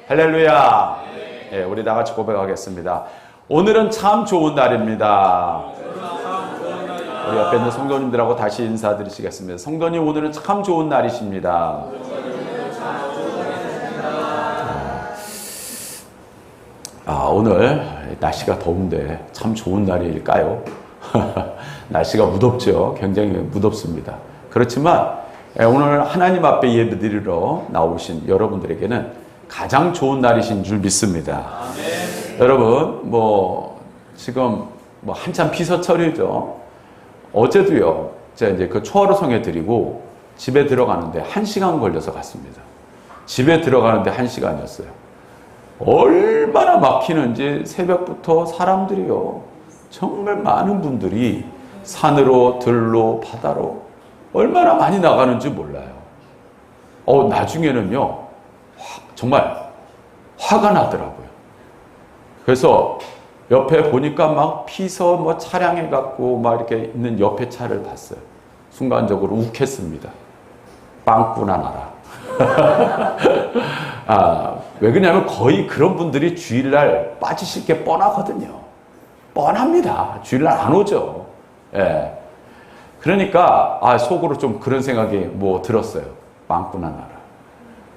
할렐루야. 예, 우리 다 같이 고백하겠습니다. 오늘은 참 좋은 날입니다. 우리 옆에 있는 성도님들하고 다시 인사드리시겠습니다. 성도님, 오늘은 참 좋은 날이십니다. 오늘 날씨가 더운데 참 좋은 날일까요? 날씨가 무덥죠. 굉장히 무덥습니다. 그렇지만 오늘 하나님 앞에 예배드리러 나오신 여러분들에게는 가장 좋은 날이신 줄 믿습니다. 아멘. 여러분, 지금 한참 피서철이죠. 어제도요, 제가 이제 그 초하루성에 드리고 집에 들어가는데 1시간 걸려서 갔습니다. 집에 들어가는데 1시간이었어요. 얼마나 막히는지 새벽부터 사람들이요, 정말 많은 분들이 산으로, 들로, 바다로 얼마나 많이 나가는지 몰라요. 나중에는요, 정말 화가 나더라고요. 그래서 옆에 보니까 막 피서 차량에 갖고 이렇게 있는 옆에 차를 봤어요. 순간적으로 욱했습니다. 빵꾸나 나라. 왜 그러냐면 거의 그런 분들이 주일날 빠지실 게 뻔하거든요. 뻔합니다. 주일날 안 오죠. 예. 그러니까 속으로 좀 그런 생각이 들었어요. 빵꾸나 나라.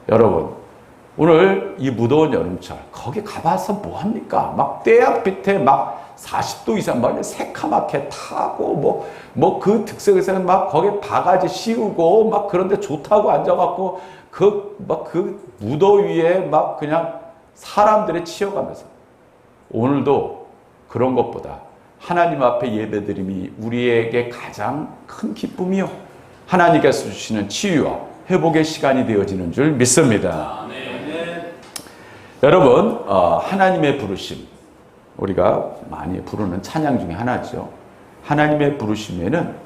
여러분, 오늘 이 무더운 여름철 거기 가봐서 뭐합니까? 떼약 밑에 40도 이상 새카맣게 타고 그 득석에서는 거기 바가지 씌우고 그런데 좋다고 앉아갖고 그 무더위에 그냥 사람들이 치여가면서, 오늘도 그런 것보다 하나님 앞에 예배드림이 우리에게 가장 큰 기쁨이요, 하나님께서 주시는 치유와 회복의 시간이 되어지는 줄 믿습니다. 여러분, 하나님의 부르심, 우리가 많이 부르는 찬양 중에 하나죠. 하나님의 부르심에는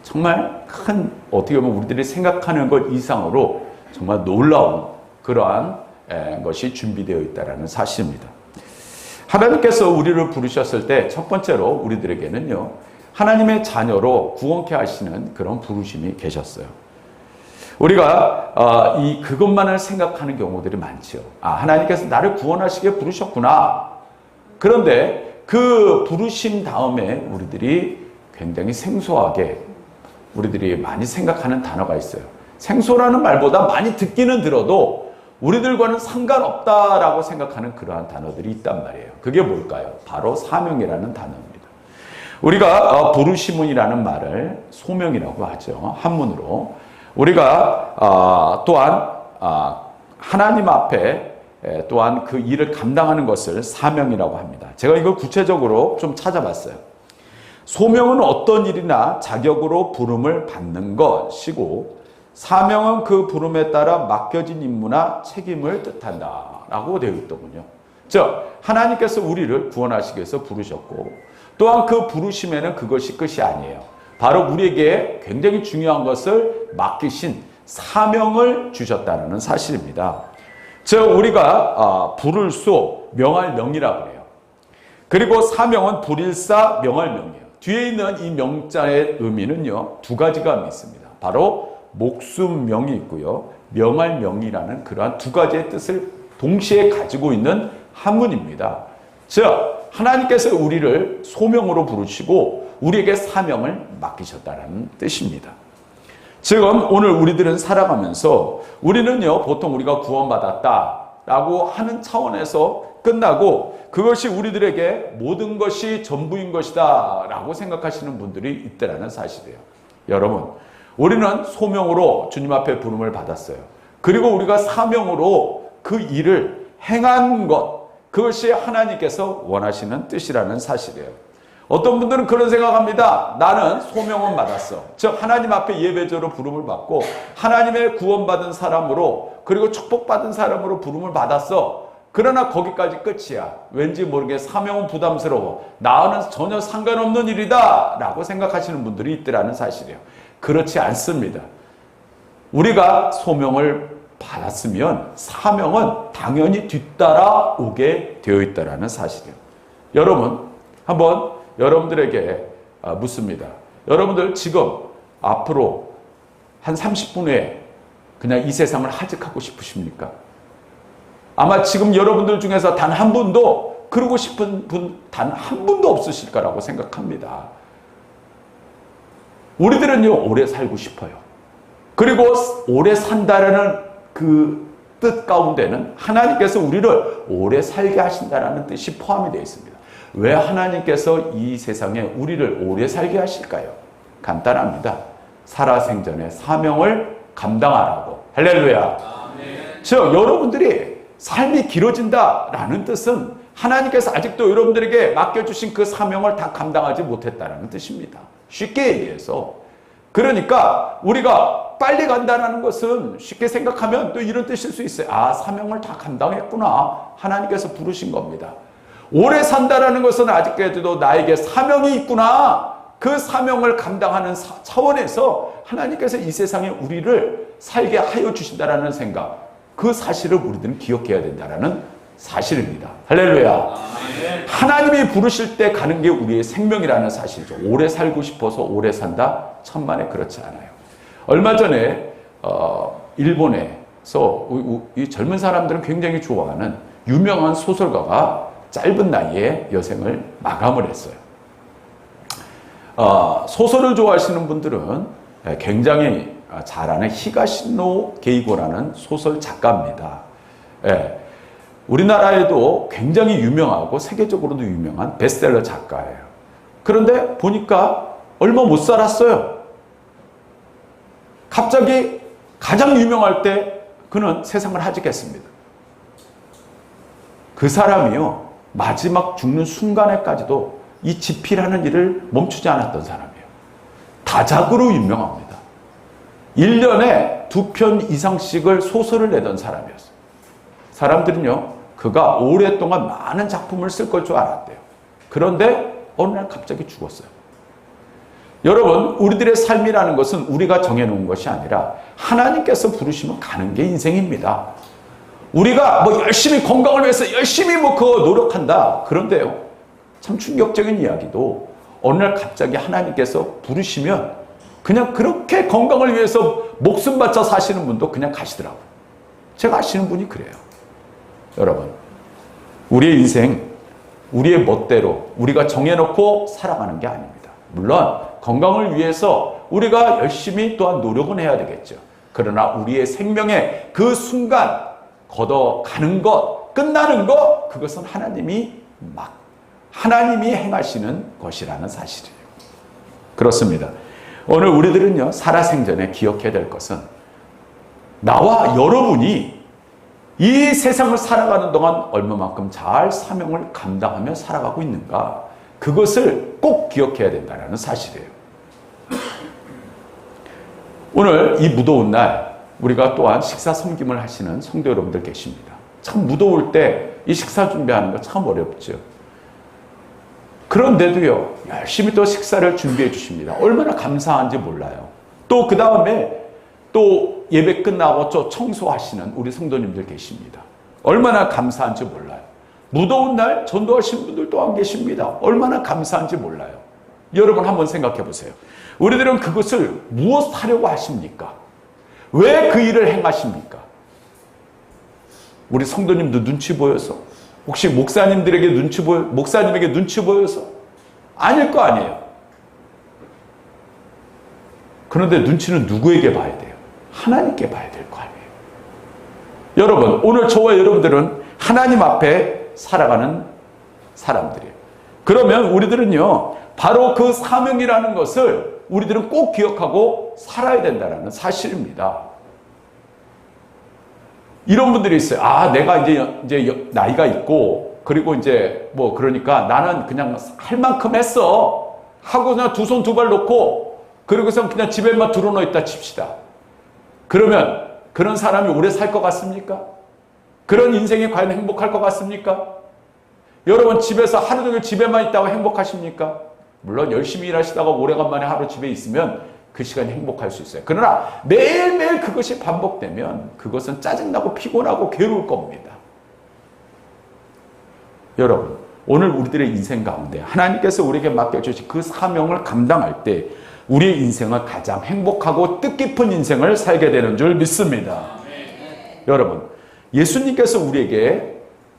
정말 큰, 어떻게 보면 우리들이 생각하는 것 이상으로 정말 놀라운 그러한 것이 준비되어 있다는 사실입니다. 하나님께서 우리를 부르셨을 때 첫 번째로 우리들에게는요, 하나님의 자녀로 구원케 하시는 그런 부르심이 계셨어요. 우리가 그것만을 생각하는 경우들이 많죠. 하나님께서 나를 구원하시게 부르셨구나. 그런데 그 부르심 다음에 우리들이 굉장히 생소하게 우리들이 많이 생각하는 단어가 있어요. 생소라는 말보다 많이 듣기는 들어도 우리들과는 상관없다라고 생각하는 그러한 단어들이 있단 말이에요. 그게 뭘까요? 바로 사명이라는 단어입니다. 우리가 부르심이라는 말을 소명이라고 하죠. 한문으로. 우리가 또한 하나님 앞에 또한 그 일을 감당하는 것을 사명이라고 합니다. 제가 이걸 구체적으로 좀 찾아봤어요. 소명은 어떤 일이나 자격으로 부름을 받는 것이고, 사명은 그 부름에 따라 맡겨진 임무나 책임을 뜻한다라고 되어 있더군요. 즉, 하나님께서 우리를 구원하시기 위해서 부르셨고, 또한 그 부르심에는 그것이 끝이 아니에요. 바로 우리에게 굉장히 중요한 것을 맡기신 사명을 주셨다는 사실입니다. 즉, 우리가 부를 수, 명할 명이라고 해요. 그리고 사명은 불일사 명할 명이에요. 뒤에 있는 이 명자의 의미는요, 두 가지가 있습니다. 바로 목숨명이 있고요, 명할 명이라는 그러한 두 가지의 뜻을 동시에 가지고 있는 한문입니다. 즉, 하나님께서 우리를 소명으로 부르시고 우리에게 사명을 맡기셨다는 뜻입니다. 지금 오늘 우리들은 살아가면서 우리는요, 보통 우리가 구원받았다라고 하는 차원에서 끝나고 그것이 우리들에게 모든 것이 전부인 것이다 라고 생각하시는 분들이 있다는 사실이에요. 여러분, 우리는 소명으로 주님 앞에 부름을 받았어요. 그리고 우리가 사명으로 그 일을 행한 것, 그것이 하나님께서 원하시는 뜻이라는 사실이에요. 어떤 분들은 그런 생각합니다. 나는 소명은 받았어. 즉, 하나님 앞에 예배자로 부름을 받고 하나님의 구원받은 사람으로, 그리고 축복받은 사람으로 부름을 받았어. 그러나 거기까지 끝이야. 왠지 모르게 사명은 부담스러워. 나와는 전혀 상관없는 일이다 라고 생각하시는 분들이 있더라는 사실이에요. 그렇지 않습니다. 우리가 소명을 받았으면 사명은 당연히 뒤따라 오게 되어 있다는 사실이에요. 여러분, 한번 여러분들에게 묻습니다. 여러분들 지금 앞으로 한 30분 후에 그냥 이 세상을 하직하고 싶으십니까? 아마 지금 여러분들 중에서 단 한 분도 그러고 싶은 분 단 한 분도 없으실 거라고 생각합니다. 우리들은요, 오래 살고 싶어요. 그리고 오래 산다라는 그 뜻 가운데는 하나님께서 우리를 오래 살게 하신다라는 뜻이 포함이 되어 있습니다. 왜 하나님께서 이 세상에 우리를 오래 살게 하실까요? 간단합니다. 살아생전의 사명을 감당하라고. 할렐루야. 즉 여러분들이 삶이 길어진다라는 뜻은 하나님께서 아직도 여러분들에게 맡겨주신 그 사명을 다 감당하지 못했다라는 뜻입니다. 쉽게 얘기해서. 그러니까 우리가 빨리 간다는 것은 쉽게 생각하면 또 이런 뜻일 수 있어요. 아, 사명을 다 감당했구나. 하나님께서 부르신 겁니다. 오래 산다라는 것은 아직까지도 나에게 사명이 있구나. 그 사명을 감당하는 차원에서 하나님께서 이 세상에 우리를 살게 하여 주신다라는 생각, 그 사실을 우리들은 기억해야 된다라는 사실입니다. 할렐루야. 하나님이 부르실 때 가는 게 우리의 생명이라는 사실이죠. 오래 살고 싶어서 오래 산다? 천만에 그렇지 않아요. 얼마 전에 일본에서 이 젊은 사람들은 굉장히 좋아하는 유명한 소설가가 짧은 나이에 여생을 마감을 했어요. 소설을 좋아하시는 분들은 굉장히 잘 아는 히가시노 게이고라는 소설 작가입니다. 예, 우리나라에도 굉장히 유명하고 세계적으로도 유명한 베스트셀러 작가예요. 그런데 보니까 얼마 못 살았어요. 갑자기 가장 유명할 때 그는 세상을 하직했습니다. 그 사람이요, 마지막 죽는 순간에까지도 이 집필하는 일을 멈추지 않았던 사람이에요. 다작으로 유명합니다. 1년에 2편 이상씩을 소설을 내던 사람이었어요. 사람들은요, 그가 오랫동안 많은 작품을 쓸 걸 줄 알았대요. 그런데 어느 날 갑자기 죽었어요. 여러분, 우리들의 삶이라는 것은 우리가 정해놓은 것이 아니라 하나님께서 부르시면 가는 게 인생입니다. 우리가 열심히 건강을 위해서 열심히 그거 노력한다. 그런데요, 참 충격적인 이야기도 어느 날 갑자기 하나님께서 부르시면 그냥 그렇게 건강을 위해서 목숨 바쳐 사시는 분도 그냥 가시더라고요. 제가 아시는 분이 그래요. 여러분, 우리의 인생, 우리의 멋대로 우리가 정해놓고 살아가는 게 아닙니다. 물론 건강을 위해서 우리가 열심히 또한 노력은 해야 되겠죠. 그러나 우리의 생명의 그 순간 걷어가는 것, 끝나는 것, 그것은 하나님이 행하시는 것이라는 사실이에요. 그렇습니다. 오늘 우리들은요, 살아생전에 기억해야 될 것은 나와 여러분이 이 세상을 살아가는 동안 얼마만큼 잘 사명을 감당하며 살아가고 있는가, 그것을 꼭 기억해야 된다는 사실이에요. 오늘 이 무더운 날 우리가 또한 식사 섬김을 하시는 성도 여러분들 계십니다. 참 무더울 때 이 식사 준비하는 거 참 어렵죠. 그런데도요, 열심히 또 식사를 준비해 주십니다. 얼마나 감사한지 몰라요. 또 그 다음에 또 예배 끝나고 또 청소하시는 우리 성도님들 계십니다. 얼마나 감사한지 몰라요. 무더운 날 전도하시는 분들 또한 계십니다. 얼마나 감사한지 몰라요. 여러분 한번 생각해 보세요. 우리들은 그것을 무엇 하려고 하십니까? 왜 그 일을 행하십니까? 우리 성도님도 눈치 보여서? 혹시 목사님에게 눈치 보여서? 아닐 거 아니에요. 그런데 눈치는 누구에게 봐야 돼요? 하나님께 봐야 될 거 아니에요. 여러분, 오늘 저와 여러분들은 하나님 앞에 살아가는 사람들이에요. 그러면 우리들은요, 바로 그 사명이라는 것을 우리들은 꼭 기억하고 살아야 된다는 사실입니다. 이런 분들이 있어요. 아, 내가 이제 나이가 있고, 그리고 그러니까 나는 그냥 할 만큼 했어. 하고 그냥 두 손 두 발 놓고, 그리고선 그냥 집에만 들어놓 있다 칩시다. 그러면 그런 사람이 오래 살 것 같습니까? 그런 인생이 과연 행복할 것 같습니까? 여러분, 집에서 하루 종일 집에만 있다고 행복하십니까? 물론 열심히 일하시다가 오래간만에 하루 집에 있으면 그 시간이 행복할 수 있어요. 그러나 매일매일 그것이 반복되면 그것은 짜증나고 피곤하고 괴로울 겁니다. 여러분, 오늘 우리들의 인생 가운데 하나님께서 우리에게 맡겨주신 그 사명을 감당할 때 우리의 인생은 가장 행복하고 뜻깊은 인생을 살게 되는 줄 믿습니다. 여러분, 예수님께서 우리에게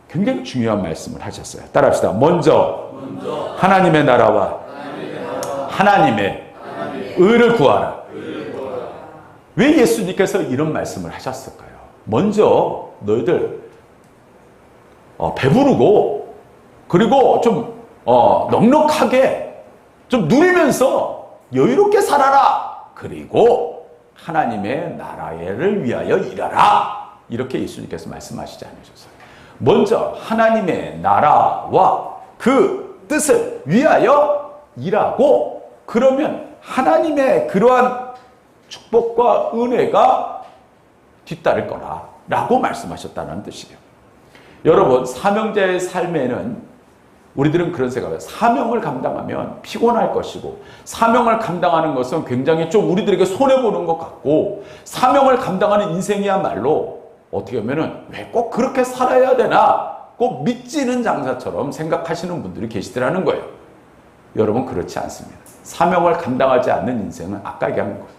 굉장히 중요한 말씀을 하셨어요. 따라합시다. 먼저 하나님의 나라와 하나님의 의를 구하라. 왜 예수님께서 이런 말씀을 하셨을까요? 먼저 너희들 배부르고 그리고 좀 넉넉하게 좀 누리면서 여유롭게 살아라. 그리고 하나님의 나라를 위하여 일하라. 이렇게 예수님께서 말씀하시지 않으셨어요. 먼저 하나님의 나라와 그 뜻을 위하여 일하고 그러면 하나님의 그러한 축복과 은혜가 뒤따를 거라 라고 말씀하셨다는 뜻이에요. 여러분, 사명자의 삶에는 우리들은 그런 생각을 해요. 사명을 감당하면 피곤할 것이고 사명을 감당하는 것은 굉장히 좀 우리들에게 손해보는 것 같고 사명을 감당하는 인생이야말로 어떻게 보면은 왜 꼭 그렇게 살아야 되나 꼭 믿지는 장사처럼 생각하시는 분들이 계시더라는 거예요. 여러분, 그렇지 않습니다. 사명을 감당하지 않는 인생은 아까 얘기한 거예요.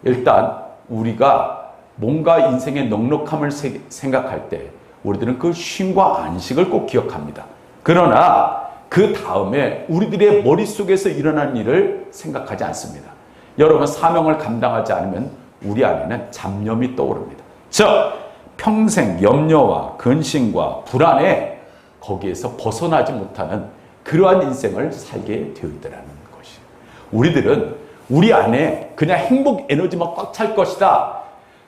일단 우리가 뭔가 인생의 넉넉함을 생각할 때 우리들은 그 쉼과 안식을 꼭 기억합니다. 그러나 그 다음에 우리들의 머릿속에서 일어난 일을 생각하지 않습니다. 여러분, 사명을 감당하지 않으면 우리 안에는 잡념이 떠오릅니다. 즉 평생 염려와 근심과 불안에 거기에서 벗어나지 못하는 그러한 인생을 살게 되어 있다는 것이에요. 우리들은 우리 안에 그냥 행복 에너지만 꽉 찰 것이다.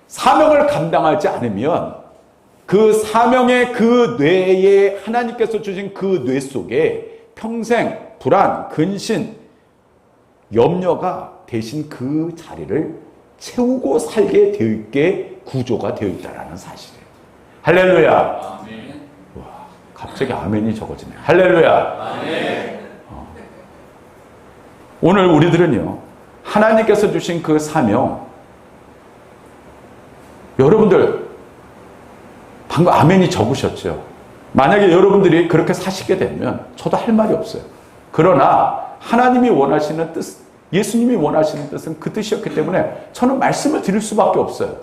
사명을 감당하지 않으면 그 사명의 그 뇌에 하나님께서 주신 그 뇌 속에 평생 불안, 근심, 염려가 대신 그 자리를 채우고 살게 되어 있게 구조가 되어 있다는 사실이에요. 할렐루야. 아멘. 와, 갑자기 아멘이 적어지네. 할렐루야. 아멘. 오늘 우리들은요, 하나님께서 주신 그 사명, 여러분들 방금 아멘이 적으셨죠. 만약에 여러분들이 그렇게 사시게 되면 저도 할 말이 없어요. 그러나 하나님이 원하시는 뜻, 예수님이 원하시는 뜻은 그 뜻이었기 때문에 저는 말씀을 드릴 수밖에 없어요.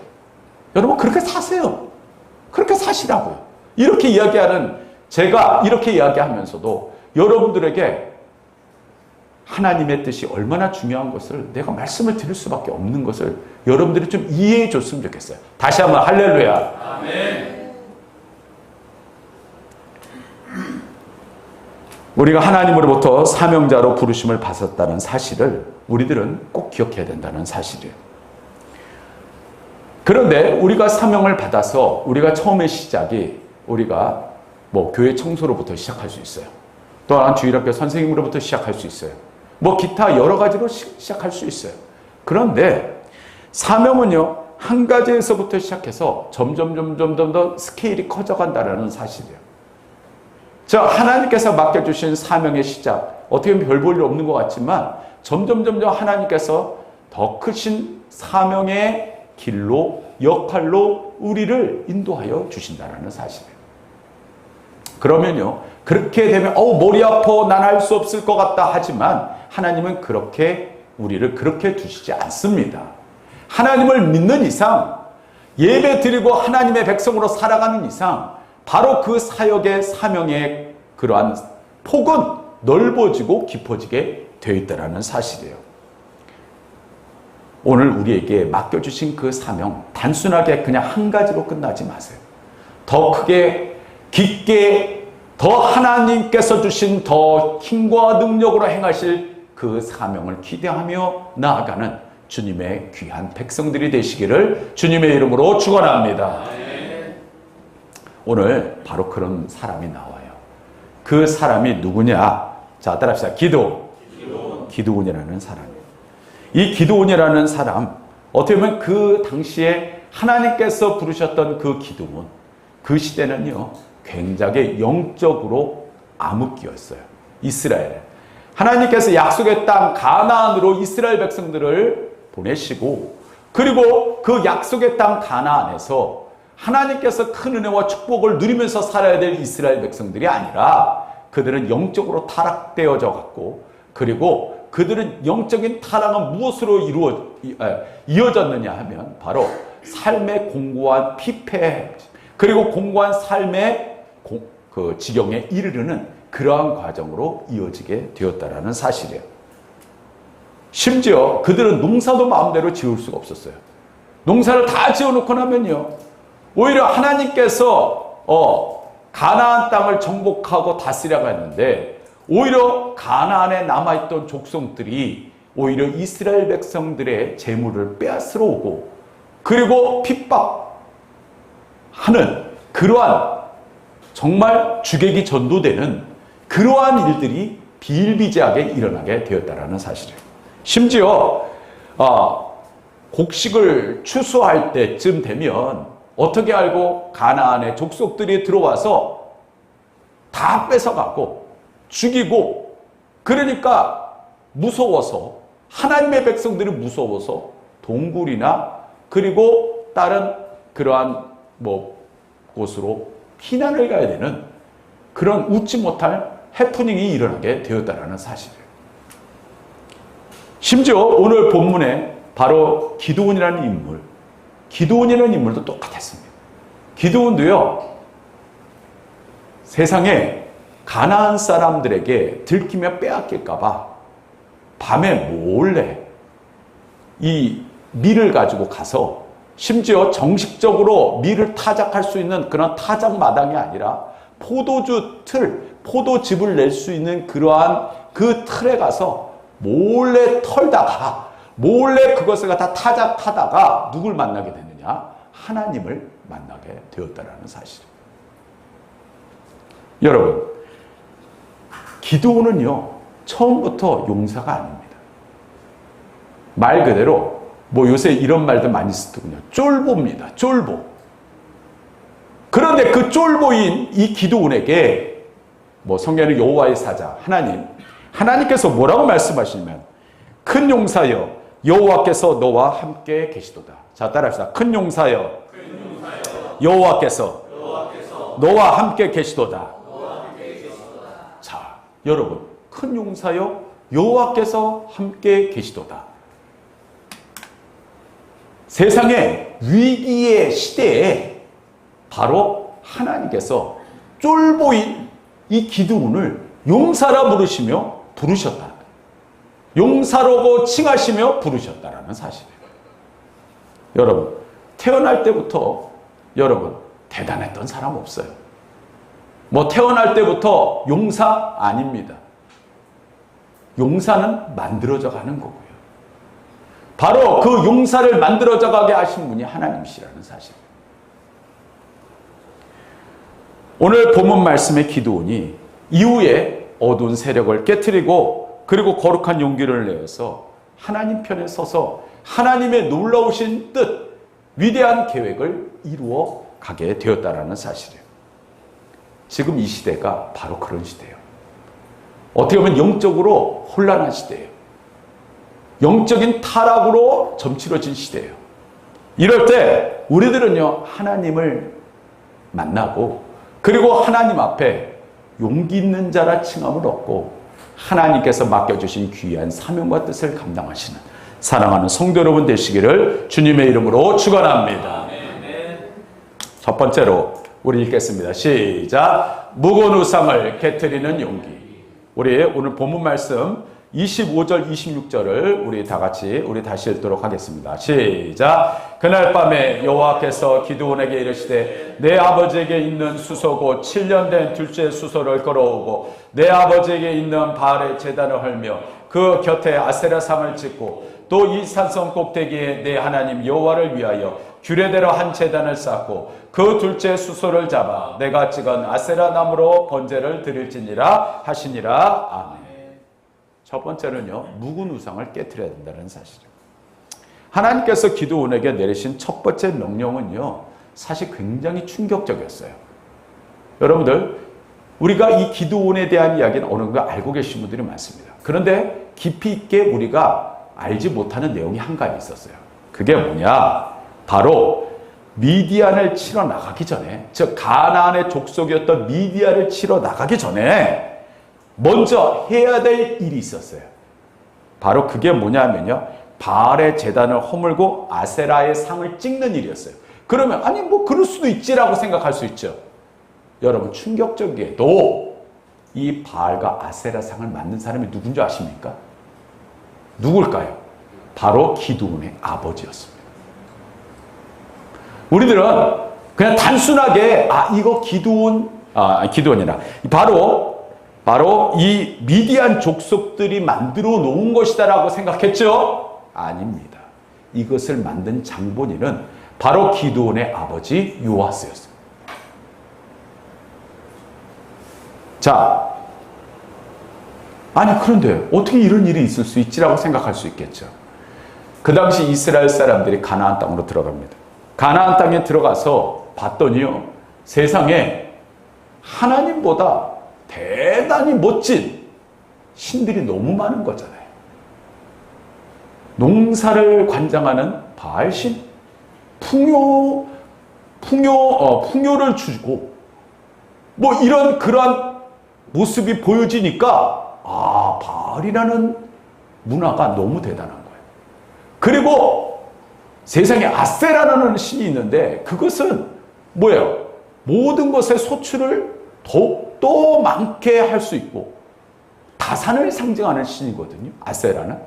여러분, 그렇게 사세요. 그렇게 사시라고요. 이렇게 이야기하는, 제가 이렇게 이야기하면서도 여러분들에게 하나님의 뜻이 얼마나 중요한 것을 내가 말씀을 드릴 수밖에 없는 것을 여러분들이 좀 이해해 줬으면 좋겠어요. 다시 한번 할렐루야. 아멘. 우리가 하나님으로부터 사명자로 부르심을 받았다는 사실을 우리들은 꼭 기억해야 된다는 사실이에요. 그런데 우리가 사명을 받아서 우리가 처음의 시작이 우리가 교회 청소로부터 시작할 수 있어요. 또한 주일학교 선생님으로부터 시작할 수 있어요. 기타 여러 가지로 시작할 수 있어요. 그런데 사명은요, 한 가지에서부터 시작해서 점점 더 스케일이 커져간다는 사실이에요. 하나님께서 맡겨주신 사명의 시작, 어떻게 보면 별 볼 일 없는 것 같지만 점점 하나님께서 더 크신 사명의 길로, 역할로 우리를 인도하여 주신다는 사실이에요. 그러면요, 그렇게 되면 머리 아파, 난 할 수 없을 것 같다 하지만 하나님은 그렇게 우리를 그렇게 두시지 않습니다. 하나님을 믿는 이상, 예배 드리고 하나님의 백성으로 살아가는 이상 바로 그 사역의 사명의 그러한 폭은 넓어지고 깊어지게 되어 있다는 사실이에요. 오늘 우리에게 맡겨주신 그 사명, 단순하게 그냥 한 가지로 끝나지 마세요. 더 크게, 깊게, 더 하나님께서 주신 더 힘과 능력으로 행하실 그 사명을 기대하며 나아가는 주님의 귀한 백성들이 되시기를 주님의 이름으로 축원합니다. 오늘 바로 그런 사람이 나와요. 그 사람이 누구냐? 자, 따라합시다. 기드온이라는 사람이에요. 이 기드온이라는 사람, 어떻게 보면 그 당시에 하나님께서 부르셨던 그 기드온, 그 시대는요, 굉장히 영적으로 암흑기였어요. 이스라엘에. 하나님께서 약속의 땅 가나안으로 이스라엘 백성들을 보내시고, 그리고 그 약속의 땅 가나안에서 하나님께서 큰 은혜와 축복을 누리면서 살아야 될 이스라엘 백성들이 아니라 그들은 영적으로 타락되어져 갔고, 그리고 그들은 영적인 타락은 무엇으로 이어졌느냐 하면 바로 삶의 공고한 피폐, 그리고 공고한 삶의 그 지경에 이르르는 그러한 과정으로 이어지게 되었다라는 사실이에요. 심지어 그들은 농사도 마음대로 지을 수가 없었어요. 농사를 다 지어놓고 나면요, 오히려 하나님께서 가나안 땅을 정복하고 다스려가 했는데, 오히려 가나안에 남아있던 족속들이 오히려 이스라엘 백성들의 재물을 빼앗으러 오고, 그리고 핍박하는 그러한 정말 주객이 전도되는 그러한 일들이 비일비재하게 일어나게 되었다라는 사실이에요. 심지어 곡식을 추수할 때쯤 되면 어떻게 알고 가나안의 족속들이 들어와서 다 뺏어가고 죽이고, 그러니까 무서워서, 하나님의 백성들이 무서워서 동굴이나 그리고 다른 그러한 곳으로 피난을 가야 되는 그런 웃지 못할 해프닝이 일어나게 되었다라는 사실이에요. 심지어 오늘 본문에 바로 기드온이라는 인물도 똑같았습니다. 기드온도요, 세상에 가나안 사람들에게 들키며 빼앗길까봐 밤에 몰래 이 밀을 가지고 가서, 심지어 정식적으로 밀을 타작할 수 있는 그런 타작 마당이 아니라 포도즙을 낼 수 있는 그러한 그 틀에 가서 몰래 털다가, 몰래 그것을 갖다 타작하다가 누굴 만나게 되느냐? 하나님을 만나게 되었다라는 사실입니다. 여러분, 기드온은요, 처음부터 용사가 아닙니다. 말 그대로 요새 이런 말들 많이 쓰더군요. 쫄보입니다. 쫄보. 그런데 그 쫄보인 이 기드온에게 성경의 여호와의 사자 하나님께서 뭐라고 말씀하시냐면, 큰 용사여 여호와께서 너와 함께 계시도다. 자, 따라합시다. 큰 용사여 여호와께서 너와 함께 계시도다. 자, 여러분, 큰 용사여 여호와께서 함께 계시도다. 세상의 위기의 시대에 바로 하나님께서 쫄보인 이 기드온을 용사라 부르셨다. 용사라고 칭하시며 부르셨다라는 사실이에요. 여러분, 태어날 때부터 여러분 대단했던 사람 없어요. 태어날 때부터 용사 아닙니다. 용사는 만들어져 가는 거고요. 바로 그 용사를 만들어져 가게 하신 분이 하나님이시라는 사실. 오늘 본문 말씀의 기드온이 이후에 어두운 세력을 깨트리고, 그리고 거룩한 용기를 내어서 하나님 편에 서서 하나님의 놀라우신 뜻, 위대한 계획을 이루어 가게 되었다라는 사실이에요. 지금 이 시대가 바로 그런 시대예요. 어떻게 보면 영적으로 혼란한 시대예요. 영적인 타락으로 점치러진 시대예요. 이럴 때 우리들은요, 하나님을 만나고, 그리고 하나님 앞에 용기 있는 자라 칭함을 얻고, 하나님께서 맡겨주신 귀한 사명과 뜻을 감당하시는 사랑하는 성도 여러분 되시기를 주님의 이름으로 축원합니다. 첫 번째로 우리 읽겠습니다. 시작. 묵은 우상을 깨트리는 용기. 우리 오늘 본문 말씀 25절, 26절을 우리 다시 읽도록 하겠습니다. 시작. 그날 밤에 여호와께서 기드온에게 이르시되 내 아버지에게 있는 수소 곧 7년 된 둘째 수소를 걸어오고 내 아버지에게 있는 바알의 제단을 헐며 그 곁에 아세라 상을 짓고 또 이 산성 꼭대기에 내 하나님 여호와를 위하여 규례대로 한 제단을 쌓고 그 둘째 수소를 잡아 내가 찍은 아세라 나무로 번제를 드릴지니라 하시니라. 아멘. 첫 번째는요, 묵은 우상을 깨트려야 된다는 사실이에요. 하나님께서 기드온에게 내리신 첫 번째 명령은요, 사실 굉장히 충격적이었어요. 여러분들, 우리가 이 기드온에 대한 이야기는 어느 정도 알고 계신 분들이 많습니다. 그런데 깊이 있게 우리가 알지 못하는 내용이 한 가지 있었어요. 그게 뭐냐? 바로 미디안을 치러 나가기 전에, 즉 가나안의 족속이었던 미디안을 치러 나가기 전에 먼저 해야 될 일이 있었어요. 바로 그게 뭐냐면요, 바알의 제단을 허물고 아세라의 상을 찍는 일이었어요. 그러면 아니 뭐 그럴 수도 있지라고 생각할 수 있죠. 여러분 충격적이게도 이 바알과 아세라상을 만든 사람이 누군지 아십니까? 누굴까요? 바로 기드온의 아버지였습니다. 우리들은 그냥 단순하게 이거 기드온이라 바로 이 미디안 족속들이 만들어 놓은 것이다라고 생각했죠? 아닙니다. 이것을 만든 장본인은 바로 기드온의 아버지 요아스였어요. 자, 아니 그런데 어떻게 이런 일이 있을 수 있지라고 생각할 수 있겠죠. 그 당시 이스라엘 사람들이 가나안 땅으로 들어갑니다. 가나안 땅에 들어가서 봤더니요, 세상에 하나님보다 대단히 멋진 신들이 너무 많은 거잖아요. 농사를 관장하는 바알신, 풍요를 주고 뭐 이런 그러한 모습이 보여지니까 바알이라는 문화가 너무 대단한 거예요. 그리고 세상에 아세라라는 신이 있는데 그것은 뭐예요? 모든 것의 소출을 더욱더 많게 할 수 있고 다산을 상징하는 신이거든요. 아세라는.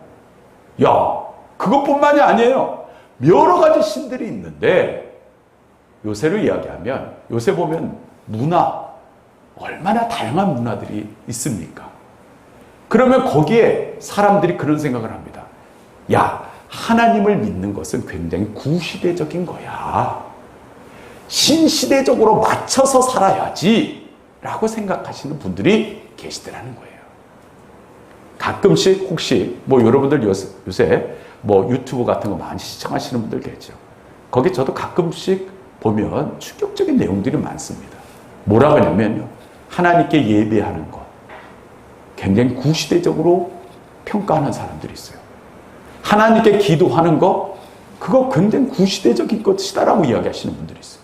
그것뿐만이 아니에요. 여러 가지 신들이 있는데 요새를 이야기하면 요새 보면 문화 얼마나 다양한 문화들이 있습니까? 그러면 거기에 사람들이 그런 생각을 합니다. 하나님을 믿는 것은 굉장히 구시대적인 거야. 신시대적으로 맞춰서 살아야지 라고 생각하시는 분들이 계시더라는 거예요. 가끔씩 혹시 여러분들 요새 유튜브 같은 거 많이 시청하시는 분들 계죠. 거기 저도 가끔씩 보면 충격적인 내용들이 많습니다. 뭐라고 하냐면요, 하나님께 예배하는 것 굉장히 구시대적으로 평가하는 사람들이 있어요. 하나님께 기도하는 것 그거 굉장히 구시대적인 것이다라고 이야기하시는 분들이 있어요.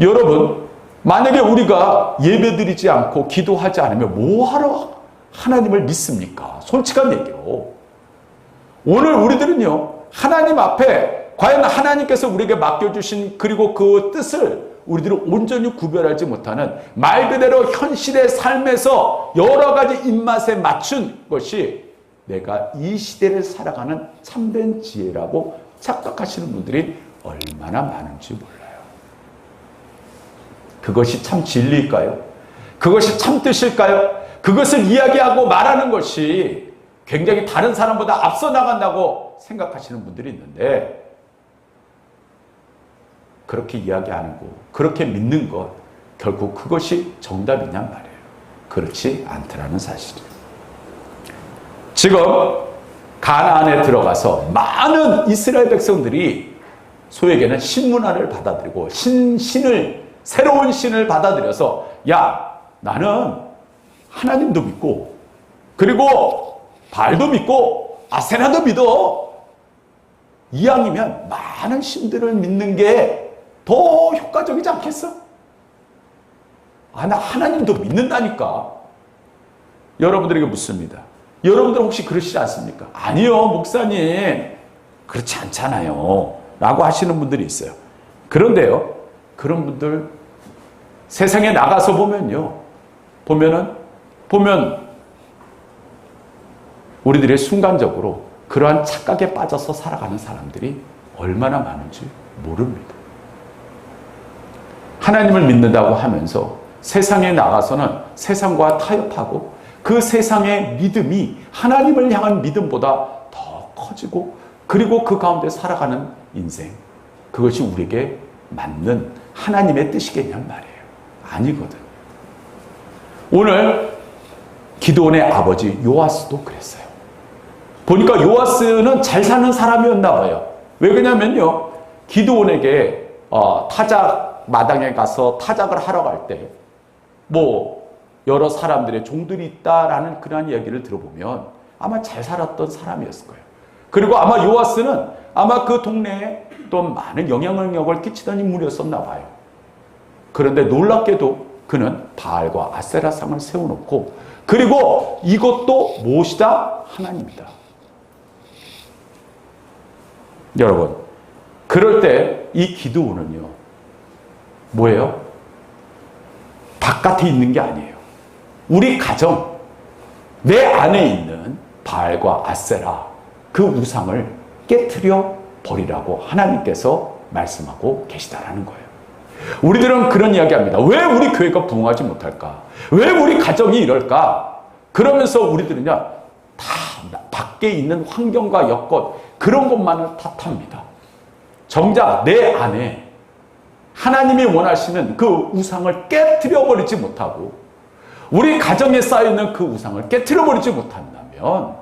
여러분, 만약에 우리가 예배드리지 않고 기도하지 않으면 뭐하러 하나님을 믿습니까? 솔직한 얘기로. 오늘 우리들은요, 하나님 앞에 과연 하나님께서 우리에게 맡겨주신 그리고 그 뜻을 우리들은 온전히 구별하지 못하는 말 그대로 현실의 삶에서 여러 가지 입맛에 맞춘 것이 내가 이 시대를 살아가는 참된 지혜라고 착각하시는 분들이 얼마나 많은지 몰라요. 그것이 참 진리일까요? 그것이 참 뜻일까요? 그것을 이야기하고 말하는 것이 굉장히 다른 사람보다 앞서 나간다고 생각하시는 분들이 있는데 그렇게 이야기하는 거, 그렇게 믿는 것 결국 그것이 정답이냔 말이에요. 그렇지 않더라는 사실이에요. 지금 가나안에 들어가서 많은 이스라엘 백성들이 소에게는 신문화를 받아들이고 새로운 신을 받아들여서 나는 하나님도 믿고 그리고 바알도 믿고 아세라도 믿어. 이왕이면 많은 신들을 믿는 게 더 효과적이지 않겠어? 나 하나님도 믿는다니까. 여러분들에게 묻습니다. 여러분들 혹시 그러시지 않습니까? 아니요, 목사님. 그렇지 않잖아요. 라고 하시는 분들이 있어요. 그런데요, 그런 분들 세상에 나가서 보면 우리들이 순간적으로 그러한 착각에 빠져서 살아가는 사람들이 얼마나 많은지 모릅니다. 하나님을 믿는다고 하면서 세상에 나가서는 세상과 타협하고 그 세상의 믿음이 하나님을 향한 믿음보다 더 커지고 그리고 그 가운데 살아가는 인생, 그것이 우리에게 맞는 하나님의 뜻이겠냔 말이에요. 아니거든. 오늘 기드온의 아버지 요아스도 그랬어요. 보니까 요아스는 잘 사는 사람이었나 봐요. 왜 그러냐면요, 기드온에게 타작 마당에 가서 타작을 하러 갈 때 여러 사람들의 종들이 있다라는 그런 이야기를 들어보면 아마 잘 살았던 사람이었을 거예요. 그리고 아마 요아스는 아마 그 동네에 또 많은 영향력을 끼치던 인물이었었나 봐요. 그런데 놀랍게도 그는 바알과 아세라상을 세워놓고 그리고 이것도 무엇이다? 하나님이다. 여러분, 그럴 때 이 기드온은요, 뭐예요? 바깥에 있는 게 아니에요. 우리 가정, 내 안에 있는 바알과 아세라, 그 우상을 깨트려 버리라고 하나님께서 말씀하고 계시다라는 거예요. 우리들은 그런 이야기 합니다. 왜 우리 교회가 부흥하지 못할까? 왜 우리 가정이 이럴까? 그러면서 우리들은요, 다 밖에 있는 환경과 여건, 그런 것만을 탓합니다. 정작 내 안에 하나님이 원하시는 그 우상을 깨트려 버리지 못하고, 우리 가정에 쌓여있는 그 우상을 깨트려 버리지 못한다면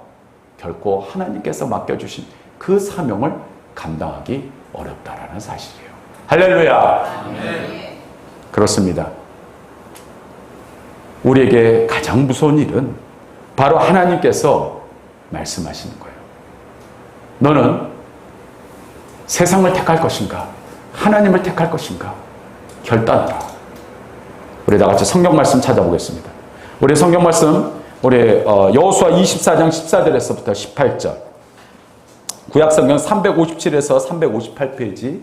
결코 하나님께서 맡겨주신 그 사명을 감당하기 어렵다라는 사실이에요. 할렐루야. 네. 그렇습니다. 우리에게 가장 무서운 일은 바로 하나님께서 말씀하시는 거예요. 너는 세상을 택할 것인가? 하나님을 택할 것인가? 결단하라. 우리 다 같이 성경 말씀 찾아보겠습니다. 우리 성경 말씀, 우리 여호수아 24장 14절에서부터 18절. 구약 성경 357에서 358페이지.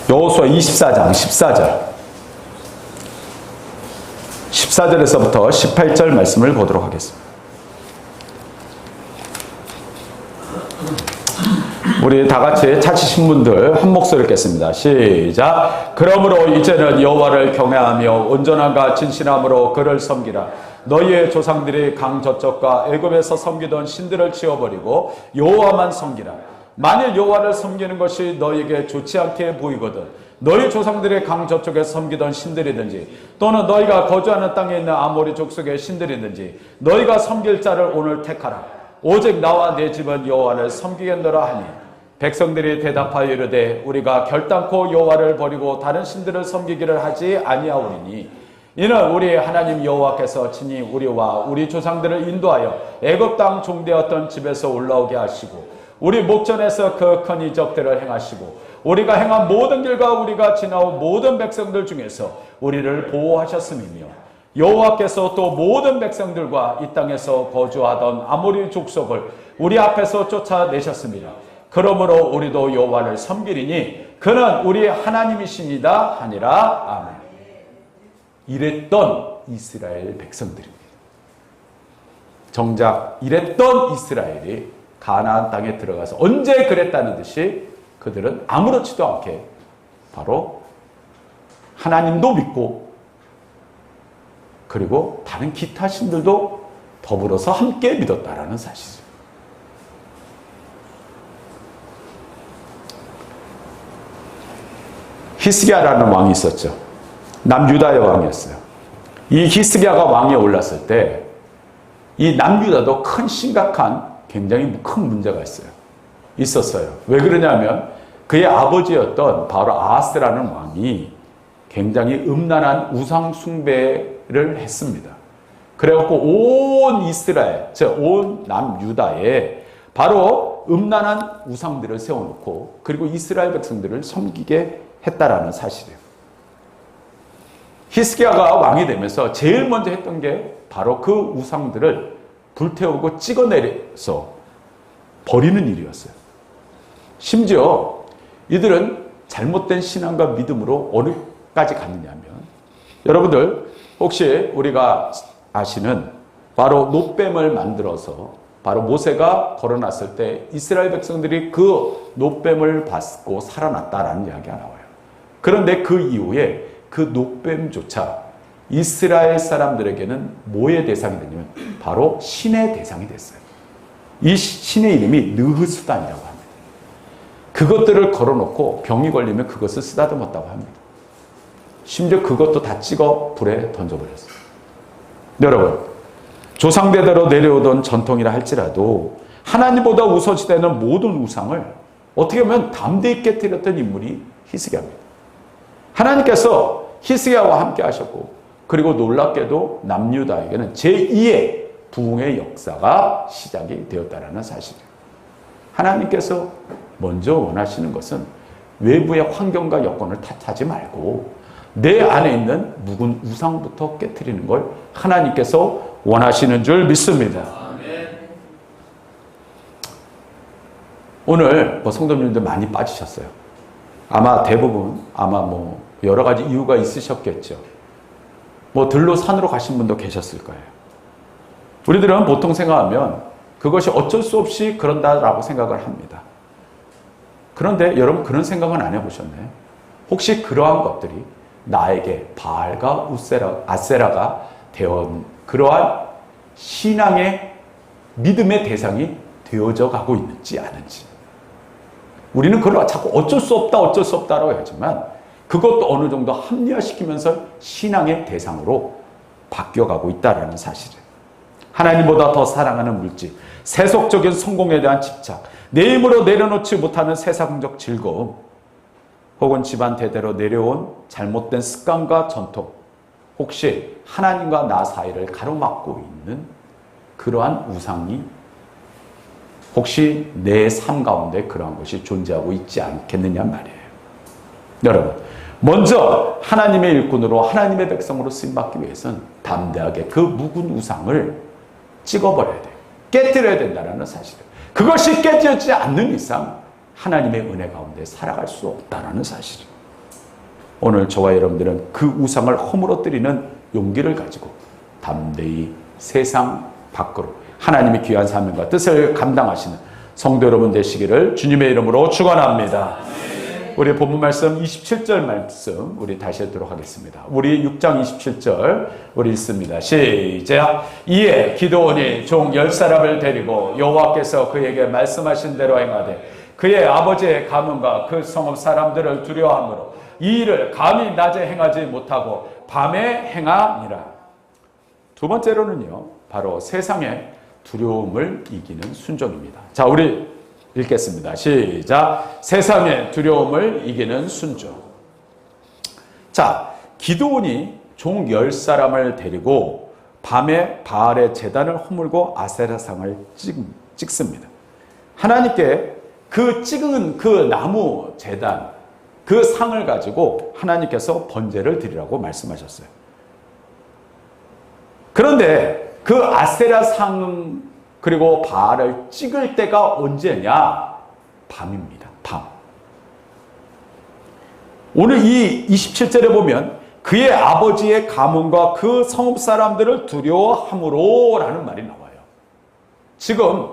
여호수아 24장 14절. 14절에서부터 18절 말씀을 보도록 하겠습니다. 우리 다 같이 찾으신 분들 한 목소리 읽겠습니다. 시작. 그러므로 이제는 여호와를 경외하며 온전함과 진실함으로 그를 섬기라. 너희의 조상들이 강 저쪽과 애굽에서 섬기던 신들을 치워버리고 여호와만 섬기라. 만일 여호와를 섬기는 것이 너희에게 좋지 않게 보이거든 너희 조상들의 강 저쪽에 섬기던 신들이든지 또는 너희가 거주하는 땅에 있는 아모리 족속의 신들이든지 너희가 섬길 자를 오늘 택하라. 오직 나와 내 집은 여호와를 섬기겠노라 하니 백성들이 대답하여 이르되 우리가 결단코 여호와를 버리고 다른 신들을 섬기기를 하지 아니하오리니 이는 우리 하나님 여호와께서 친히 우리와 우리 조상들을 인도하여 애굽 땅 종되었던 집에서 올라오게 하시고 우리 목전에서 그 큰 이적들을 행하시고 우리가 행한 모든 길과 우리가 지나온 모든 백성들 중에서 우리를 보호하셨음이며 여호와께서 또 모든 백성들과 이 땅에서 거주하던 아모리 족속을 우리 앞에서 쫓아내셨습니다. 그러므로 우리도 여호와를 섬기리니 그는 우리 하나님이시니다 하니라. 아멘. 이랬던 이스라엘 백성들입니다. 정작 이랬던 이스라엘이 가나안 땅에 들어가서 언제 그랬다는 듯이 그들은 아무렇지도 않게 바로 하나님도 믿고 그리고 다른 기타 신들도 더불어서 함께 믿었다라는 사실이죠. 히스기야라는 왕이 있었죠. 남유다의 왕이었어요. 이 히스기야가 왕위에 올랐을 때 이 남유다도 큰 심각한 굉장히 큰 문제가 있었어요. 왜 그러냐면 그의 아버지였던 바로 아하스라는 왕이 굉장히 음란한 우상 숭배를 했습니다. 그래갖고 온 이스라엘, 즉 온 남유다에 바로 음란한 우상들을 세워놓고 그리고 이스라엘 백성들을 섬기게 했다라는 사실이에요. 히스기야가 왕이 되면서 제일 먼저 했던 게 바로 그 우상들을 불태우고 찍어내려서 버리는 일이었어요. 심지어 이들은 잘못된 신앙과 믿음으로 어디까지 갔느냐면 여러분들 혹시 우리가 아시는 바로 놋뱀을 만들어서 바로 모세가 걸어놨을 때 이스라엘 백성들이 그 놋뱀을 받고 살아났다라는 이야기가 나와요. 그런데 그 이후에 그 놋뱀조차 이스라엘 사람들에게는 뭐의 대상이 되냐면 바로 신의 대상이 됐어요. 이 신의 이름이 느흐수단이라고 합니다. 그것들을 걸어놓고 병이 걸리면 그것을 쓰다듬었다고 합니다. 심지어 그것도 다 찍어 불에 던져버렸어요. 여러분, 조상대대로 내려오던 전통이라 할지라도 하나님보다 우선시되는 모든 우상을 어떻게 보면 담대히 깨뜨렸던 인물이 히스기야입니다. 하나님께서 히스기야와 함께 하셨고 그리고 놀랍게도 남유다에게는 제2의 부흥의 역사가 시작이 되었다는 사실이에요. 하나님께서 먼저 원하시는 것은 외부의 환경과 여건을 탓하지 말고 내 안에 있는 묵은 우상부터 깨트리는 걸 하나님께서 원하시는 줄 믿습니다. 오늘 성도님들 많이 빠지셨어요. 아마 대부분 여러 가지 이유가 있으셨겠죠. 들로 산으로 가신 분도 계셨을 거예요. 우리들은 보통 생각하면 그것이 어쩔 수 없이 그런다라고 생각을 합니다. 그런데 여러분 그런 생각은 안 해보셨나요? 혹시 그러한 것들이 나에게 바알과 아세라가 되어 그러한 신앙의 믿음의 대상이 되어져 가고 있는지 아는지. 우리는 그걸 자꾸 어쩔 수 없다라고 하지만 그것도 어느 정도 합리화시키면서 신앙의 대상으로 바뀌어가고 있다는 사실을. 하나님보다 더 사랑하는 물질, 세속적인 성공에 대한 집착, 내 힘으로 내려놓지 못하는 세상적 즐거움, 혹은 집안 대대로 내려온 잘못된 습관과 전통, 혹시 하나님과 나 사이를 가로막고 있는 그러한 우상이 혹시 내 삶 가운데 그러한 것이 존재하고 있지 않겠느냐 말이에요. 여러분, 먼저 하나님의 일꾼으로 하나님의 백성으로 쓰임받기 위해서는 담대하게 그 묵은 우상을 찍어버려야 돼요. 깨뜨려야 된다는 사실을. 그것이 깨뜨려지지 않는 이상 하나님의 은혜 가운데 살아갈 수 없다는 사실을. 오늘 저와 여러분들은 그 우상을 허물어뜨리는 용기를 가지고 담대히 세상 밖으로 하나님의 귀한 사명과 뜻을 감당하시는 성도 여러분 되시기를 주님의 이름으로 축원합니다. 우리 본문 말씀 27절 말씀 우리 다시 읽도록 하겠습니다. 우리 6장 27절 우리 읽습니다. 시작. 이에 기드온이 종 10사람을 데리고 여호와께서 그에게 말씀하신 대로 행하되 그의 아버지의 가문과 그 성읍 사람들을 두려워하므로 이 일을 감히 낮에 행하지 못하고 밤에 행하니라. 두 번째로는요, 바로 세상의 두려움을 이기는 순종입니다. 자, 우리 읽겠습니다. 시작. 세상의 두려움을 이기는 순종. 자, 기드온이 종 10사람을 데리고 밤에 바알의 제단을 허물고 아세라상을 찍습니다. 하나님께 그 찍은 그 나무 제단, 그 상을 가지고 하나님께서 번제를 드리라고 말씀하셨어요. 그런데 그 아세라 상 그리고 바알을 찍을 때가 언제냐? 밤입니다. 밤. 오늘 이 27절에 보면 그의 아버지의 가문과 그 성읍 사람들을 두려워함으로 라는 말이 나와요. 지금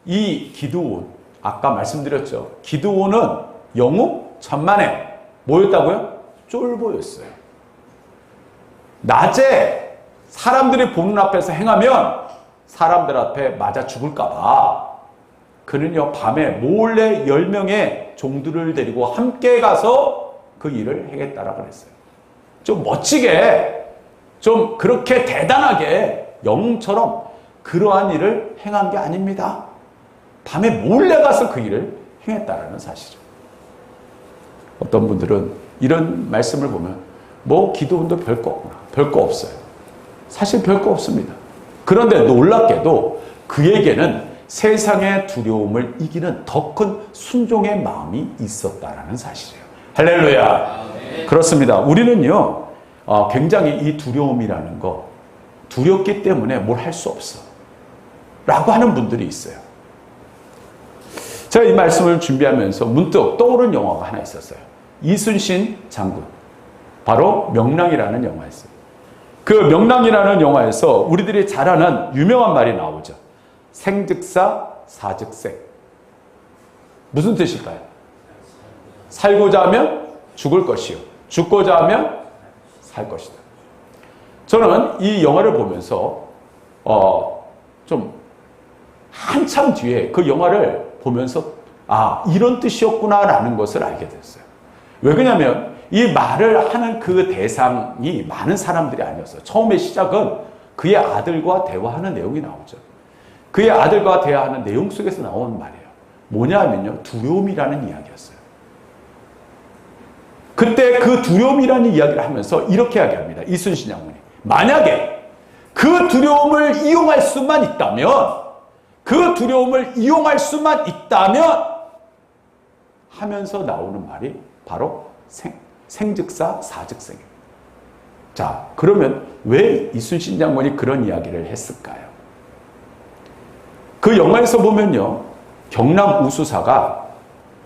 이 기드온, 아까 말씀드렸죠. 기드온은 영웅 천만에 뭐였다고요? 쫄보였어요. 낮에 사람들이 보는 앞에서 행하면 사람들 앞에 맞아 죽을까봐 그는요 밤에 몰래 10명의 종들을 데리고 함께 가서 그 일을 행했다라고 그랬어요. 좀 멋지게, 좀 그렇게 대단하게 영웅처럼 그러한 일을 행한 게 아닙니다. 밤에 몰래 가서 그 일을 행했다라는 사실이죠. 어떤 분들은 이런 말씀을 보면 기도원도 별거 없구나. 별거 없어요. 사실 별거 없습니다. 그런데 놀랍게도 그에게는 세상의 두려움을 이기는 더 큰 순종의 마음이 있었다라는 사실이에요. 할렐루야. 그렇습니다. 우리는요, 굉장히 이 두려움이라는 거, 두렵기 때문에 뭘 할 수 없어. 라고 하는 분들이 있어요. 제가 이 말씀을 준비하면서 문득 떠오른 영화가 하나 있었어요. 이순신 장군. 바로 명랑이라는 영화였어요. 그 명랑이라는 영화에서 우리들이 잘 아는 유명한 말이 나오죠. 생즉사, 사즉생. 무슨 뜻일까요? 살고자 하면 죽을 것이요. 죽고자 하면 살 것이다. 저는 이 영화를 보면서 좀 한참 뒤에 그 영화를 보면서 이런 뜻이었구나라는 것을 알게 됐어요. 왜 그러냐면 이 말을 하는 그 대상이 많은 사람들이 아니었어요. 처음에 시작은 그의 아들과 대화하는 내용이 나오죠. 그의 아들과 대화하는 내용 속에서 나오는 말이에요. 뭐냐면요, 두려움이라는 이야기였어요. 그때 그 두려움이라는 이야기를 하면서 이렇게 이야기합니다. 이순신 장군이. 만약에 그 두려움을 이용할 수만 있다면, 그 두려움을 이용할 수만 있다면 하면서 나오는 말이 바로 생즉사, 사즉생입니다. 자, 그러면 왜 이순신 장군이 그런 이야기를 했을까요? 그 영화에서 보면요, 경남 우수사가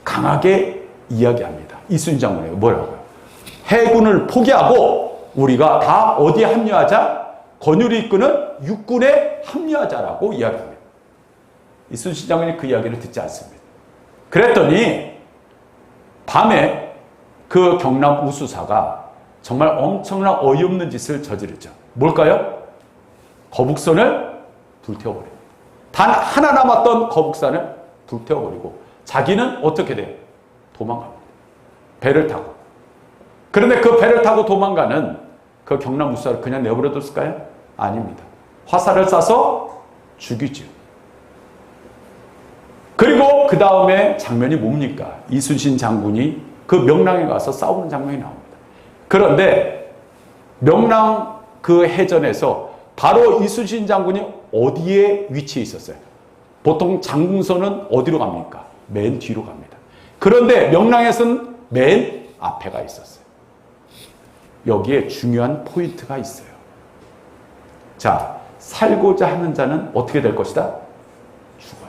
강하게 이야기합니다. 이순신 장군에게 뭐라고요? 해군을 포기하고 우리가 다 어디에 합류하자? 권율이 이끄는 육군에 합류하자라고 이야기합니다. 이순신 장군이 그 이야기를 듣지 않습니다. 그랬더니 밤에 그 경남 우수사가 정말 엄청난 어이없는 짓을 저지르죠. 뭘까요? 거북선을 불태워버립니다. 단 하나 남았던 거북선을 불태워버리고 자기는 어떻게 돼요? 도망갑니다. 배를 타고. 그런데 그 배를 타고 도망가는 그 경남 우수사를 그냥 내버려뒀을까요? 아닙니다. 화살을 쏴서 죽이죠. 그리고 그 다음에 장면이 뭡니까? 이순신 장군이 그 명랑에 가서 싸우는 장면이 나옵니다. 그런데 명랑 그 해전에서 바로 이순신 장군이 어디에 위치해 있었어요? 보통 장군선은 어디로 갑니까? 맨 뒤로 갑니다. 그런데 명랑에서는 맨 앞에 가 있었어요. 여기에 중요한 포인트가 있어요. 자, 살고자 하는 자는 어떻게 될 것이다? 죽어요.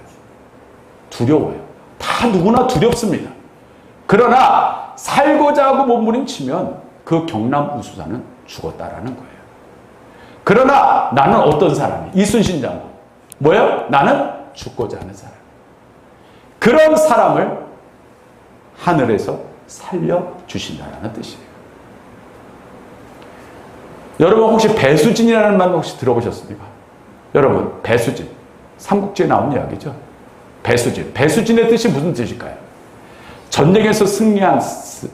두려워요. 다 누구나 두렵습니다. 그러나 살고자 하고 몸부림치면 그 경남 우수사는 죽었다라는 거예요. 그러나 나는 어떤 사람이? 이순신 장군. 뭐예요? 나는 죽고자 하는 사람. 그런 사람을 하늘에서 살려주신다는 뜻이에요. 여러분 혹시 배수진이라는 말 혹시 들어보셨습니까? 여러분 배수진. 삼국지에 나온 이야기죠. 배수진. 배수진의 뜻이 무슨 뜻일까요? 전쟁에서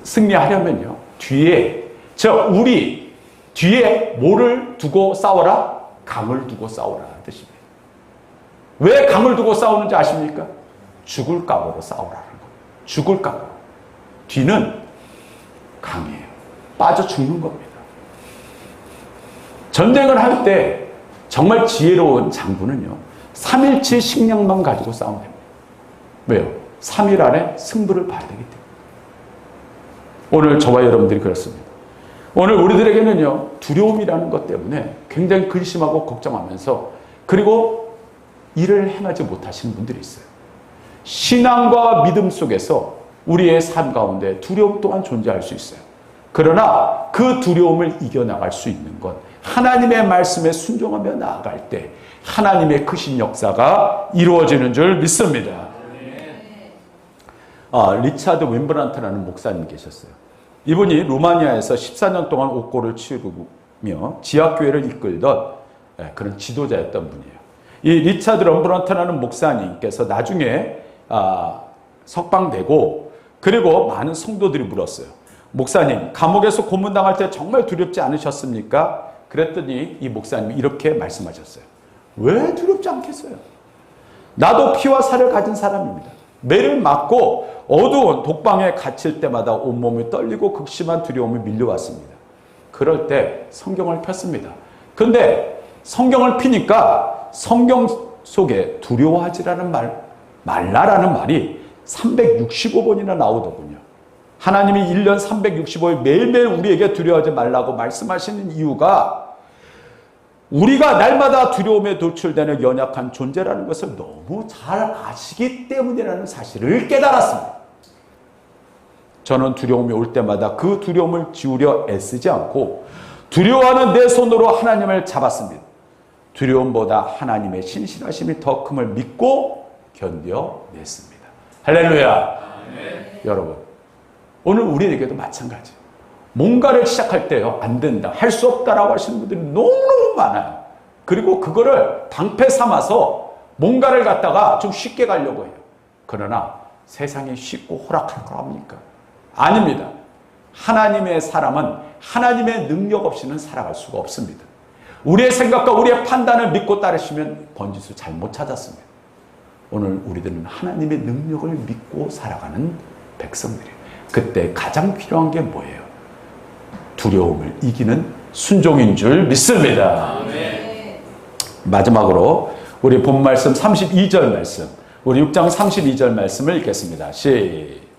승리하려면요. 뒤에 우리 뒤에 뭐를 두고 싸워라? 강을 두고 싸워라는 뜻입니다. 왜 강을 두고 싸우는지 아십니까? 죽을 각오로 싸우라는 거예요. 죽을 각오. 뒤는 강이에요. 빠져 죽는 겁니다. 전쟁을 할 때 정말 지혜로운 장군은요. 3일치 식량만 가지고 싸우면 됩니다. 왜요? 3일 안에 승부를 봐야 되기 때문에. 오늘 저와 여러분들이 그렇습니다. 오늘 우리들에게는요. 두려움이라는 것 때문에 굉장히 근심하고 걱정하면서 그리고 일을 행하지 못하시는 분들이 있어요. 신앙과 믿음 속에서 우리의 삶 가운데 두려움 또한 존재할 수 있어요. 그러나 그 두려움을 이겨나갈 수 있는 것, 하나님의 말씀에 순종하며 나아갈 때 하나님의 크신 역사가 이루어지는 줄 믿습니다. 리차드 웸브란트라는 목사님 계셨어요. 이분이 루마니아에서 14년 동안 옥고를 치르며 지하교회를 이끌던 그런 지도자였던 분이에요. 이 리차드 웸브란트라는 목사님께서 나중에 석방되고 그리고 많은 성도들이 물었어요. 목사님, 감옥에서 고문당할 때 정말 두렵지 않으셨습니까? 그랬더니 이 목사님이 이렇게 말씀하셨어요. 왜 두렵지 않겠어요? 나도 피와 살을 가진 사람입니다. 매를 맞고 어두운 독방에 갇힐 때마다 온몸이 떨리고 극심한 두려움이 밀려왔습니다. 그럴 때 성경을 폈습니다. 근데 성경을 피니까 성경 속에 두려워하지라는 말라라는 말이 365번이나 나오더군요. 하나님이 1년 365일 매일매일 우리에게 두려워하지 말라고 말씀하시는 이유가 우리가 날마다 두려움에 노출되는 연약한 존재라는 것을 너무 잘 아시기 때문이라는 사실을 깨달았습니다. 저는 두려움이 올 때마다 그 두려움을 지우려 애쓰지 않고 두려워하는 내 손으로 하나님을 잡았습니다. 두려움보다 하나님의 신실하심이 더 큼을 믿고 견뎌냈습니다. 할렐루야. 네. 여러분, 오늘 우리에게도 마찬가지예요. 뭔가를 시작할 때요, 안 된다, 할 수 없다라고 하시는 분들이 너무너무 많아요. 그리고 그거를 방패 삼아서 뭔가를 갖다가 좀 쉽게 가려고 해요. 그러나 세상에 쉽고 허락할 거 합니까? 아닙니다. 하나님의 사람은 하나님의 능력 없이는 살아갈 수가 없습니다. 우리의 생각과 우리의 판단을 믿고 따르시면 번지수 잘못 찾았습니다. 오늘 우리들은 하나님의 능력을 믿고 살아가는 백성들이에요. 그때 가장 필요한 게 뭐예요? 두려움을 이기는 순종인 줄 믿습니다. 아멘. 마지막으로 우리 본 말씀 32절 말씀, 우리 6장 32절 말씀을 읽겠습니다.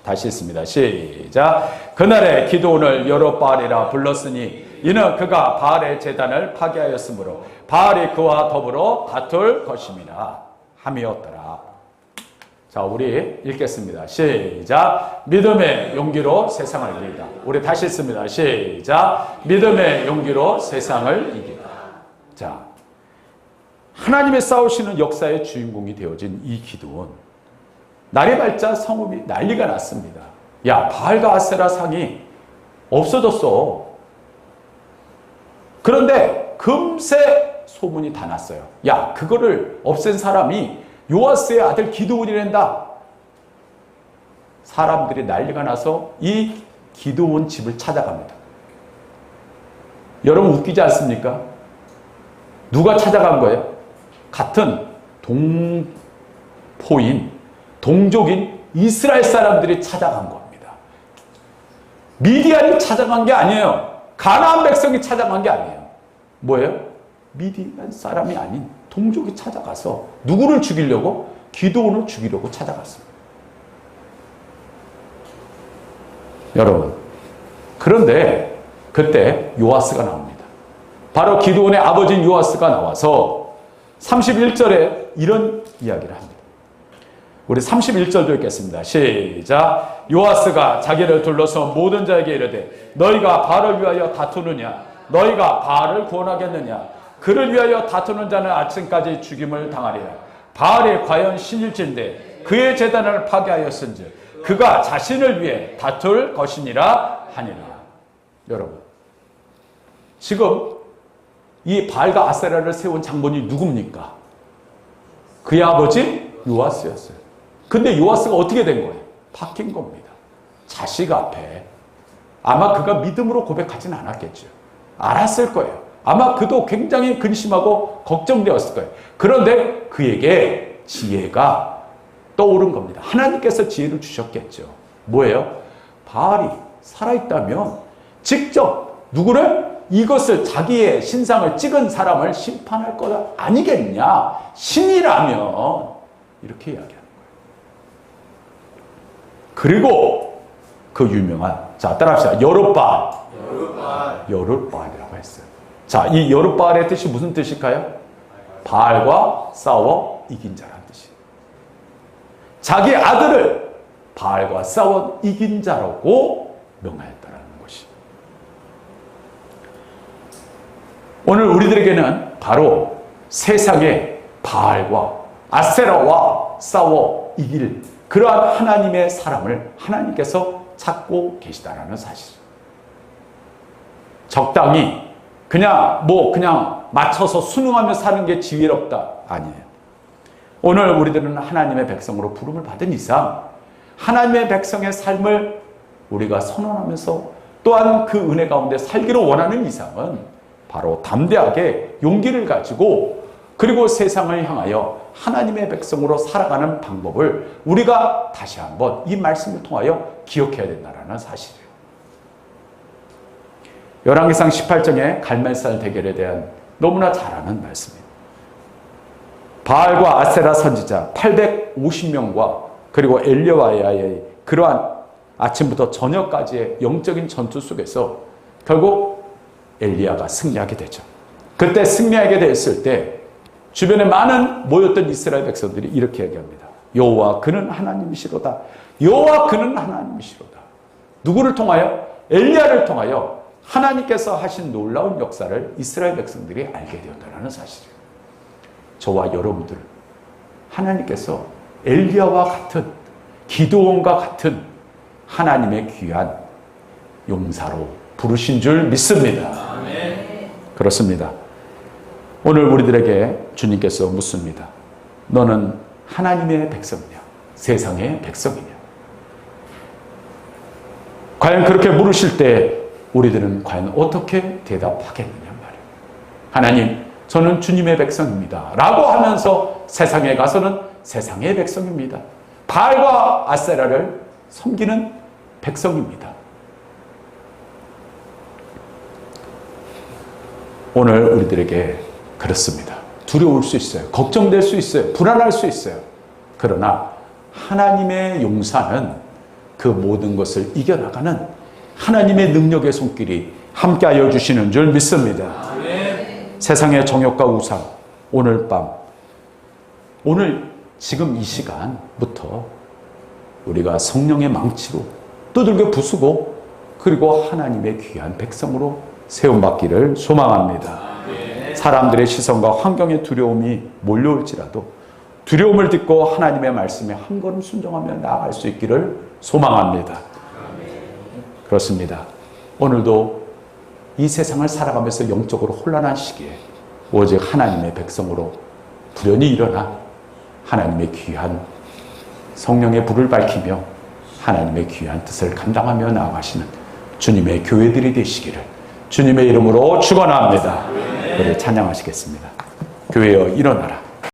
다시 읽습니다. 시작. 그날에 기드온을 여룻바알이라 불렀으니 이는 그가 바알의 제단을 파괴하였으므로 바알이 그와 더불어 다툴 것임이라 함이었더라. 자, 우리 읽겠습니다. 시작. 믿음의 용기로 세상을 이기다. 우리 다시 읽습니다. 시작. 믿음의 용기로 세상을 이기다. 자, 하나님의 싸우시는 역사의 주인공이 되어진 이 기드온. 날이 밝자 성읍이 난리가 났습니다. 야, 바알과 아세라 상이 없어졌어. 그런데 금세 소문이 다 났어요. 야, 그거를 없앤 사람이 요아스의 아들 기드온이란다. 사람들이 난리가 나서 이 기드온 집을 찾아갑니다. 여러분 웃기지 않습니까? 누가 찾아간 거예요? 같은 동족인 이스라엘 사람들이 찾아간 겁니다. 미디안이 찾아간 게 아니에요. 가나안 백성이 찾아간 게 아니에요. 뭐예요? 미디안 사람이 아닌 동족이 찾아가서 누구를 죽이려고? 기드온을 죽이려고 찾아갔습니다. 여러분, 그런데 그때 요아스가 나옵니다. 바로 기드온의 아버지인 요아스가 나와서 31절에 이런 이야기를 합니다. 우리 31절도 읽겠습니다. 시작. 요아스가 자기를 둘러서 모든 자에게 이르되 너희가 바알을 위하여 다투느냐? 너희가 바알을 구원하겠느냐? 그를 위하여 다투는 자는 아침까지 죽임을 당하리라. 바알이 과연 신일진데 그의 제단을 파괴하였은즉 그가 자신을 위해 다툴 것이니라 하니라. 여러분, 지금 이 바알과 아세라를 세운 장본이 누굽니까? 그의 아버지 요아스였어요. 근데 요아스가 어떻게 된 거예요? 바뀐 겁니다. 자식 앞에. 아마 그가 믿음으로 고백하진 않았겠죠. 알았을 거예요. 아마 그도 굉장히 근심하고 걱정되었을 거예요. 그런데 그에게 지혜가 떠오른 겁니다. 하나님께서 지혜를 주셨겠죠. 뭐예요? 바알이 살아있다면 직접 누구를? 이것을 자기의 신상을 찍은 사람을 심판할 거다 아니겠냐? 신이라면 이렇게 이야기하는 거예요. 그리고 그 유명한, 자 따라합시다. 여룻바알이라고 했어요. 자, 이 여룻바알의 뜻이 무슨 뜻일까요? 바알과 싸워 이긴 자라는 뜻이에요. 자기 아들을 바알과 싸워 이긴 자라고 명하였다라는 것이. 오늘 우리들에게는 바로 세상의 바알과 아세라와 싸워 이길 그러한 하나님의 사람을 하나님께서 찾고 계시다라는 사실. 적당히 그냥 맞춰서 순응하며 사는 게 지혜롭다. 아니에요. 오늘 우리들은 하나님의 백성으로 부름을 받은 이상 하나님의 백성의 삶을 우리가 선언하면서 또한 그 은혜 가운데 살기를 원하는 이상은 바로 담대하게 용기를 가지고 그리고 세상을 향하여 하나님의 백성으로 살아가는 방법을 우리가 다시 한번 이 말씀을 통하여 기억해야 된다는 사실이에요. 열왕기상 18장의 갈멜살 대결에 대한 너무나 잘 아는 말씀입니다. 바알과 아세라 선지자 850명과 그리고 엘리야와의 그러한 아침부터 저녁까지의 영적인 전투 속에서 결국 엘리야가 승리하게 되죠. 그때 승리하게 됐을 때 주변에 많은 모였던 이스라엘 백성들이 이렇게 얘기합니다. 여호와 그는 하나님이시로다. 여호와 그는 하나님이시로다. 누구를 통하여? 엘리야를 통하여 하나님께서 하신 놀라운 역사를 이스라엘 백성들이 알게 되었다는 사실이에요. 저와 여러분들 하나님께서 엘리야와 같은 기드온과 같은 하나님의 귀한 용사로 부르신 줄 믿습니다. 아멘. 그렇습니다. 오늘 우리들에게 주님께서 묻습니다. 너는 하나님의 백성이냐? 세상의 백성이냐? 과연 그렇게 물으실 때 우리들은 과연 어떻게 대답하겠느냐 말이에요. 하나님, 저는 주님의 백성입니다. 라고 하면서 세상에 가서는 세상의 백성입니다. 바알과 아세라를 섬기는 백성입니다. 오늘 우리들에게 그렇습니다. 두려울 수 있어요. 걱정될 수 있어요. 불안할 수 있어요. 그러나 하나님의 용사는 그 모든 것을 이겨나가는 하나님의 능력의 손길이 함께하여 주시는 줄 믿습니다. 세상의 정욕과 우상, 오늘 밤, 오늘 지금 이 시간부터 우리가 성령의 망치로 두들겨 부수고 그리고 하나님의 귀한 백성으로 세움받기를 소망합니다. 사람들의 시선과 환경의 두려움이 몰려올지라도 두려움을 딛고 하나님의 말씀에 한 걸음 순종하며 나아갈 수 있기를 소망합니다. 그렇습니다. 오늘도 이 세상을 살아가면서 영적으로 혼란한 시기에 오직 하나님의 백성으로 부련히 일어나 하나님의 귀한 성령의 불을 밝히며 하나님의 귀한 뜻을 감당하며 나아가시는 주님의 교회들이 되시기를 주님의 이름으로 축원합니다. 우리 찬양하시겠습니다. 교회여 일어나라.